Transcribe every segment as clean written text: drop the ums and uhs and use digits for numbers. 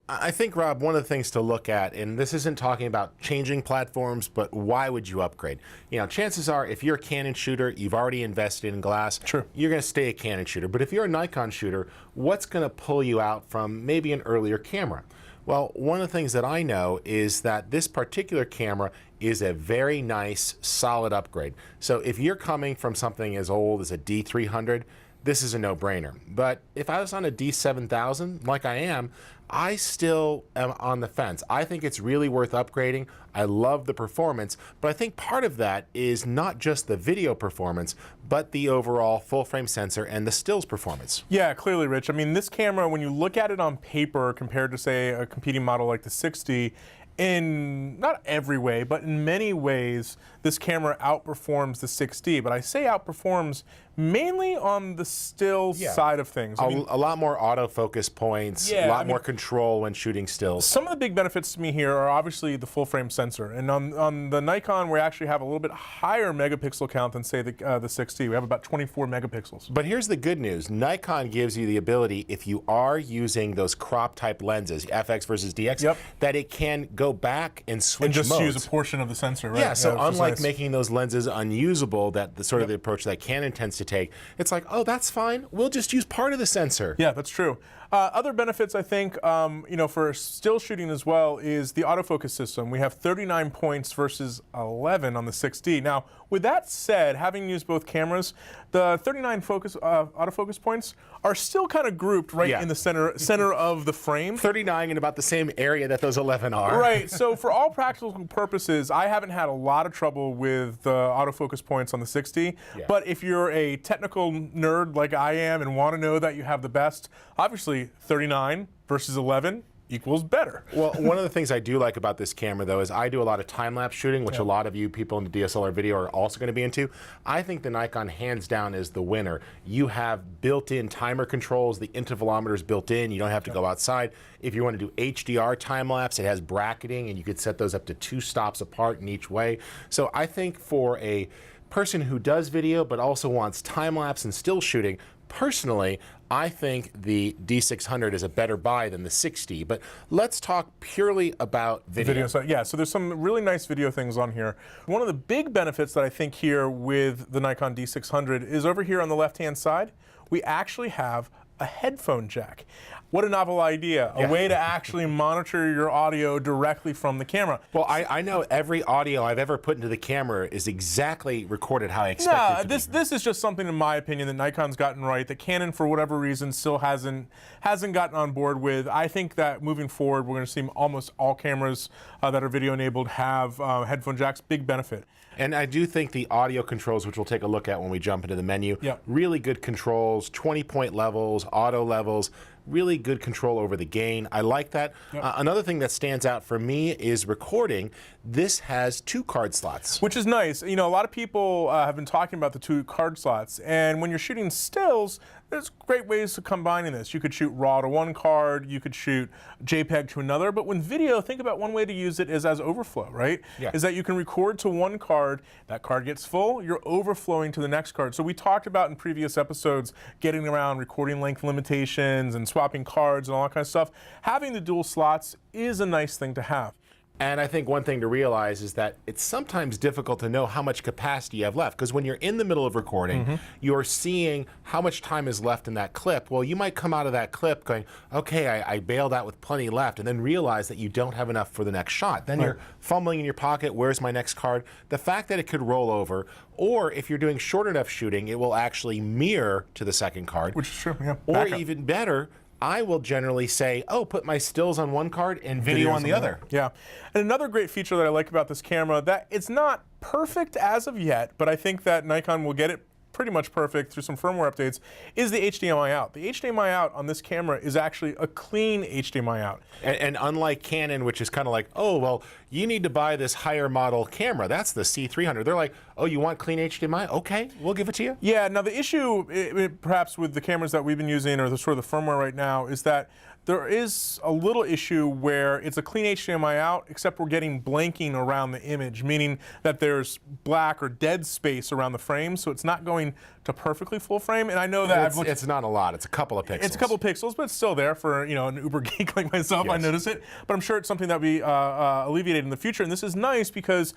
I think, Rob, one of the things to look at, and this isn't talking about changing platforms, but why would you upgrade? You know, chances are if you're a Canon shooter, you've already invested in glass, True. You're going to stay a Canon shooter. But if you're a Nikon shooter, what's going to pull you out from maybe an earlier camera? Well, one of the things that I know is that this particular camera is a very nice, solid upgrade. So if you're coming from something as old as a D300, this is a no-brainer. But if I was on a D7000, like I am, I still am on the fence. I think it's really worth upgrading. I love the performance, but I think part of that is not just the video performance, but the overall full-frame sensor and the stills performance. Yeah, clearly, Rich. I mean, this camera, when you look at it on paper compared to, say, a competing model like the 60, in not every way, but in many ways, this camera outperforms the 6D. But I say outperforms mainly on the still side of things. A lot more autofocus points, a lot more control when shooting stills. Some of the big benefits to me here are obviously the full frame sensor. And on the Nikon, we actually have a little bit higher megapixel count than, say, the 6D. We have about 24 megapixels. But here's the good news. Nikon gives you the ability, if you are using those crop type lenses, FX versus DX, that it can go back and switch modes. And just use a portion of the sensor, right? Yeah, so unlike making those lenses unusable, that the sort of the approach that Canon tends to take, it's like, oh, that's fine. We'll just use part of the sensor. Yeah, that's true. Other benefits, I think, you know, for still shooting as well is the autofocus system. We have 39 points versus 11 on the 6D. Now, with that said, having used both cameras, the 39 autofocus points are still kind of grouped right in the center of the frame. 39 in about the same area that those 11 are. Right. So for all practical purposes, I haven't had a lot of trouble with the autofocus points on the 6D. Yeah. But if you're a technical nerd like I am and want to know that you have the best, obviously 39 versus 11 equals better. Well, one of the things I do like about this camera, though, is I do a lot of time-lapse shooting, which a lot of you people in the DSLR video are also going to be into. I think the Nikon, hands down, is the winner. You have built-in timer controls, the intervalometer is built in, you don't have to go outside. If you want to do HDR time-lapse, it has bracketing, and you could set those up to 2 stops apart in each way. So I think for a person who does video but also wants time-lapse and still shooting, personally, I think the D600 is a better buy than the 60, but let's talk purely about video. Yeah, so there's some really nice video things on here. One of the big benefits that I think here with the Nikon D600 is over here on the left-hand side, we actually have a headphone jack. What a novel idea, a way to actually monitor your audio directly from the camera. Well, I know every audio I've ever put into the camera is exactly recorded how I expect it to be. This is just something, in my opinion, that Nikon's gotten right, that Canon, for whatever reason, still hasn't gotten on board with. I think that moving forward, we're going to see almost all cameras that are video-enabled have headphone jacks. Big benefit. And I do think the audio controls, which we'll take a look at when we jump into the menu, really good controls, 20-point levels, auto levels, really good control over the gain. I like that. Another thing that stands out for me is recording. This has 2 card slots. Which is nice. You know, a lot of people have been talking about the 2 card slots, and when you're shooting stills, there's great ways to combining this. You could shoot RAW to one card, you could shoot JPEG to another, but when video, think about one way to use it is as overflow, right? Is that you can record to one card, that card gets full, you're overflowing to the next card. So we talked about in previous episodes getting around recording length limitations and swapping cards and all that kind of stuff. Having the dual slots is a nice thing to have. And I think one thing to realize is that it's sometimes difficult to know how much capacity you have left, because when you're in the middle of recording, you're seeing how much time is left in that clip. Well, you might come out of that clip going, okay, I bailed out with plenty left, and then realize that you don't have enough for the next shot. Then you're fumbling in your pocket, where's my next card? The fact that it could roll over, or if you're doing short enough shooting, it will actually mirror to the second card. Which is true, yeah. Or even better, I will generally say, oh, put my stills on one card and video on the other. Yeah. And another great feature that I like about this camera, that it's not perfect as of yet, but I think that Nikon will get it pretty much perfect through some firmware updates, is the HDMI out. The HDMI out on this camera is actually a clean HDMI out. And unlike Canon, which is kind of like, oh, well, you need to buy this higher model camera. That's the C300. They're like, oh, you want clean HDMI? Okay, we'll give it to you. Yeah, now the issue perhaps with the cameras that we've been using, or the sort of the firmware right now, is that There is a little issue where it's a clean HDMI out, except we're getting blanking around the image, meaning that there's black or dead space around the frame, so it's not going to perfectly full frame. And I know that it's not a lot. It's a couple of pixels. It's a couple of pixels, but it's still there for an uber geek like myself. Yes. I notice it, but I'm sure it's something that will be alleviated in the future. And this is nice because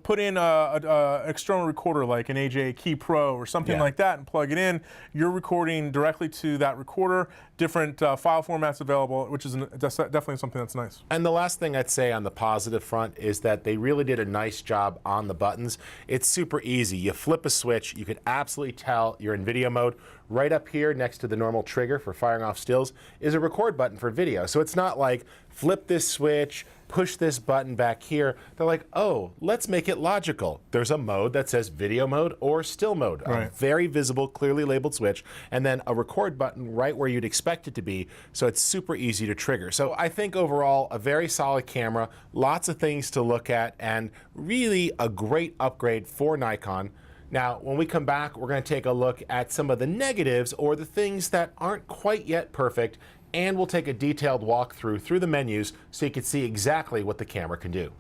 put in a external recorder like an AJ Key Pro or something like that and plug it in. You're recording directly to that recorder, different file formats available, which is definitely something that's nice. And the last thing I'd say on the positive front is that they really did a nice job on the buttons. It's super easy. You flip a switch, you can absolutely tell you're in video mode. Right up here next to the normal trigger for firing off stills is a record button for video. So it's not like flip this switch, push this button back here. They're like, oh, let's make it logical. There's a mode that says video mode or still mode. Right. A very visible, clearly labeled switch, and then a record button right where you'd expect it to be, so it's super easy to trigger. So I think overall, a very solid camera, lots of things to look at, and really a great upgrade for Nikon. Now, when we come back, we're going to take a look at some of the negatives or the things that aren't quite yet perfect, and we'll take a detailed walkthrough through the menus so you can see exactly what the camera can do.